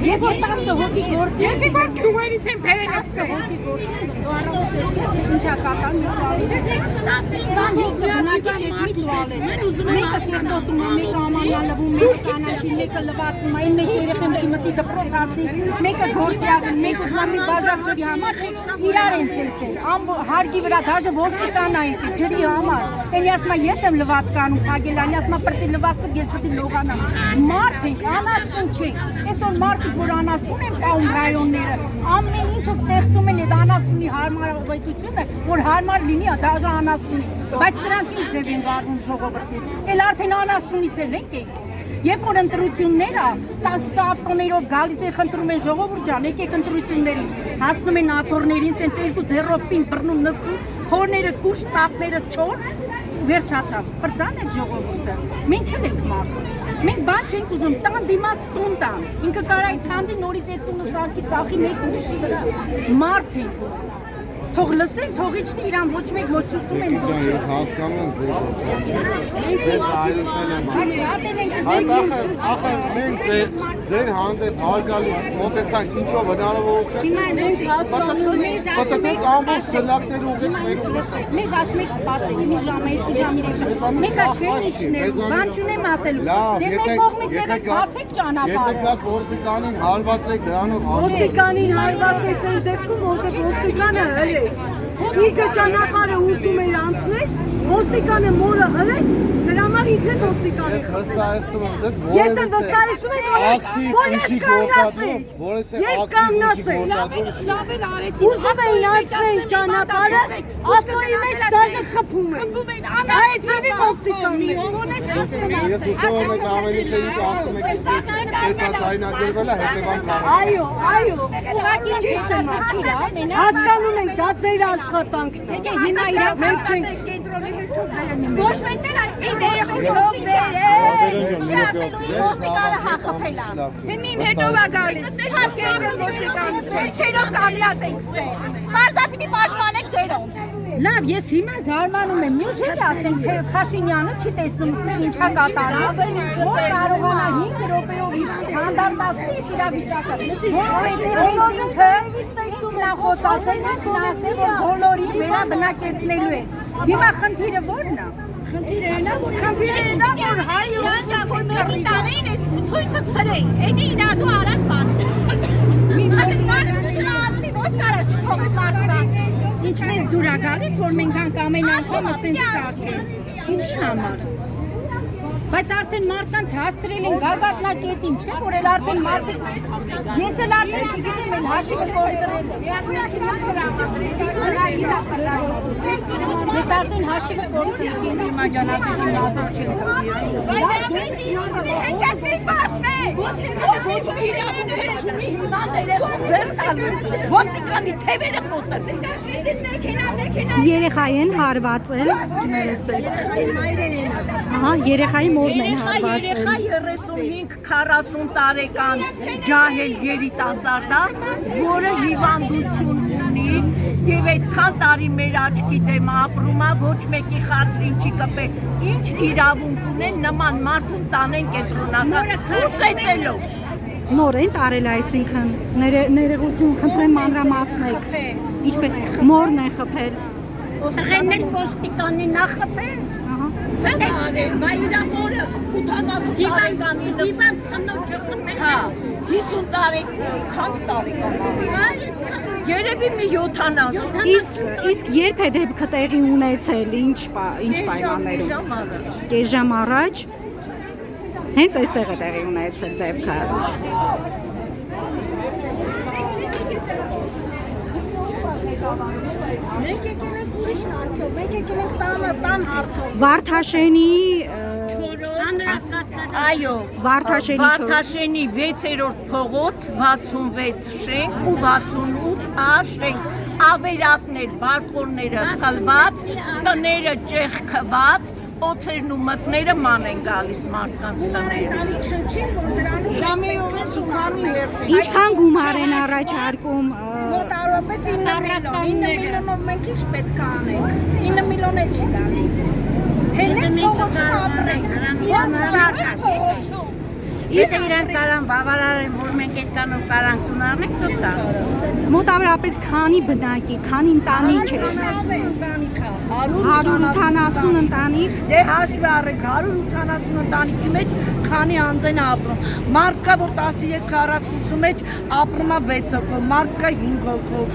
Եվ որ 10 հոգի գործի, ես որ քյուերից եմ բերեցել։ 10 հոգի գործի, դու առավոտ տեսնես, թե ինչա կատարում է տուալետը։ 25 բնակիչ է մի տուալետ։ Մեկը սերտոտում է, մեկը ամանալվում, մեկը կանաչին, մեկը լվացվում, այն մեկ երեխան մտի դպրոց հասնի, մեկը գործի աղեն, մեկը զամի բաժակ ջրի համար իրար են ցեցել։ Հարգի վրա դաժե ոստիկան այն ջրի համար։ Էնի ասում է ես եմ լվացք անում, Փագելյանի ասում է պրտի լվացքը ես պիտի լողանամ։ Մարդ ենք, անասուն չենք։ Այսօր մարդիկ որ անասուն են պահում ռայոնները, ամեն ինչը ստեղծում են այդ անասունի հարմարավետությունը, որ հարմար լինի դաժե անասունի, բայց սրանք ինչ ձև են վարվում ժողովրդին, էլ արդեն անասունից էլ ենք եք։ Երբ որ ընտրությունները 10 ավտոներով գալիս են խնդրում են ժողովուրդ ջան, եկեք ընտրություններին, հասնում են աթոռներին, սենց երկու ձեռով պին բռնում նստում, հորները կուշ, տապները չոր, վերջացավ, բրձան է ժողովուրդը, մենք էլ ենք մարդը, մենք բան չենք ուզում, տան դիմաց տուն տան, ինքը կարա այդ քանդի նորից այդ տունը սարքի ծախի մեկ ուրիշի վրա, մարդ ենք, թող լսենք, թող իջնի իրան ոչ մեկ ոչ շուտում են ոչ Ես հասկանում եմ ձեր հանդեպ հարգալից մոտեցանք ինչով հնարավորություն ամբողջ սլակներ ուղիղ մեզ ասում եք սպասեք մի ժամ, 2 ժամ, 3 ժամ մեկա չեն իջնելու, բան չունեմ ասելու դե մեր կողմից եղեք բացեք ճանապարհը եթե կաք ոստիկանին հարված եք դրանով ոստիկանին հարված եք այն դեպքում որտեղ ոստիկանը հրեց ինքը ճանապարհը ուզում էր անցնել ոստիկանը մորը հրեց դրա համար ինքը ոստիկանը ես եմ վստահեցնում որ ես կանգնացի ուզում էին անցնել ճանապարհը ավտոյի մեջ դաժե խփում են այդ ձևի ոստիկանը ես ուսում եմ եք ամեն ինչը ինչ ասում եք տեսած այնագրվել է հետևանքով այո ուղղակի ճիշտ է հասկանում ենք դա ձեր աշխատանքն է հիմա իրավ մենք չենք ոչ մենք էլ այսպես ոստիկանը հախփել է հիմի հետո է գալիս հասկանում չերով կանգնած ենք ստեղ մարզա պիտի պաշտպանեք ձերոնց լավ ես հիմա զարմանում եմ մյուս ինչ ասեմ թե Փաշինյանը չի տեսնում ինչա կատարած որ կարողանա 5 րոպեով հանդարտացնել իրավիճակը որ ինքը նա խոսացել է ասել որ բոլորի վերաբնակեցնելու է հիմա խնդիրը ո՞րն է Խնդիրը նա որ հայը որ մեկի տանեին էս ցույցը ցրեին էդի իրա դու արած բան ասես մարդու ոչ կարա չթողես մարդուն անցնել ինչպես դուր է գալիս որ մենք անք ամեն անգամ ասենք սարքեն ինչի համար բայց արդեն մարդկանց հասցրել են գագաթնակետին չէ որ էլ արդեն մարդիկ ես էլ արդեն չգիտեմ էլ հաշիվը կորցրել ես արդեն հաշիվը կորցրել եմ հիմա ջանասեցին ազոր չեմ ոստիկանի թևերը խոտել երեխայի են հարվածել երեխայի մորն են հարվածել երեխա 35-40 տարեկան ջահել երիտասարդ է, որը հիվանդություն ունի եւ այդքան տարի մեր աչքի դեմ ապրում է, ոչ մեկի խաթրին չի կպել։ Ինչ իրավունք ունեն նման մարդուն տանեն կենտրոնական ու ծեծելով։ նոր են տարել այսինքն ներողություն խնդրեմ մանրամասնեք ինչպես մորն են խփել Եղեն են ոստիկանին նախապել Մա իրա մորը 80 տարեկանի հիվանդ կնոջ խփել 50 տարեկան երևի մի 70 իսկ երբ է դեպքը տեղի ունեցել ինչ պայմաններում կես ժամ առաջ հենց այստեղ է տեղի ունեցել դեպքը Մենք եկել ենք ուրիշ հարցով, մենք եկել ենք տան հարցով Վարդաշենի Այո, Վարդաշենի 6-րդ փողոց 66 շենք ու 68 շենք ավերակներ, բալկոնները խլված, տները ճեղքված, օծերն ու մտները ման են գալիս մարդկանց տներում։ Ժամերով է սուքանի հերթ։ Ինչքան գումար են առաջարկում Մոտավորապես 9 միլիոնով մենք ինչ պետք է անենք։ 9 միլիոն էլ չի գալի։ Հենց փողոցում ապրենք։ Եթե իրանք կարան բավարարեն, որ մենք այդ կանով կարանք տուն առնենք, տուն տան։ մոտավորապես քանի բնակի, քանի ընտանիք է։ 180 ընտանիք։ Դե հաշվի առեք 180 ընտանիքի մեջ քանի անձ են ապրում։ Մարդ կա, որ 13 քառակուսու մեջ ապրում է 6 հոգով, մարդ կա 5 հոգով։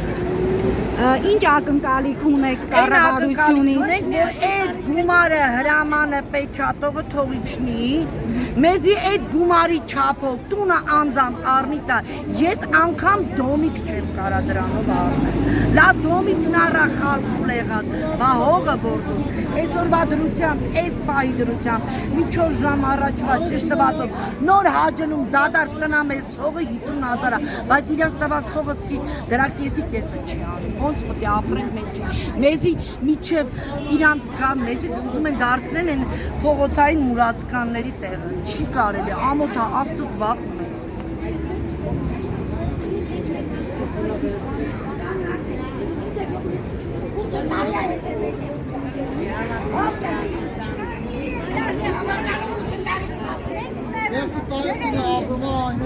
Ինչ ակնկալիք ունեք կառավարությունից։ Որ այդ գումարը հրամանը պեչատողը թողի չնի, մեզի այդ գումարի չափով տունը անձամբ առնի տա, ես անգամ դոմիկ չեմ կարա դրանով առնել։ Լավ դոմիկն առա խալխուլ եղած, բա հողը որդում, այսօրվա դրությամբ, այս պահի դրությամբ, մի 4 ժամ առաջվա ճշտվածով, նոր հաջնում դադար տնամ ես թողը 50,000-ա, բայց իրաց տված թողը դրա կեսի կեսը չի անում, ոնց պետք է ապրենք մենք չի, մեզի միջև իրանց կամ մեզի ուզում են դարձնել են փողոցային մուրացկանների տեղը, չի կարելի, ամոթա աստծուց վախ ունենց։ Ես տարիքին ապրում եմ,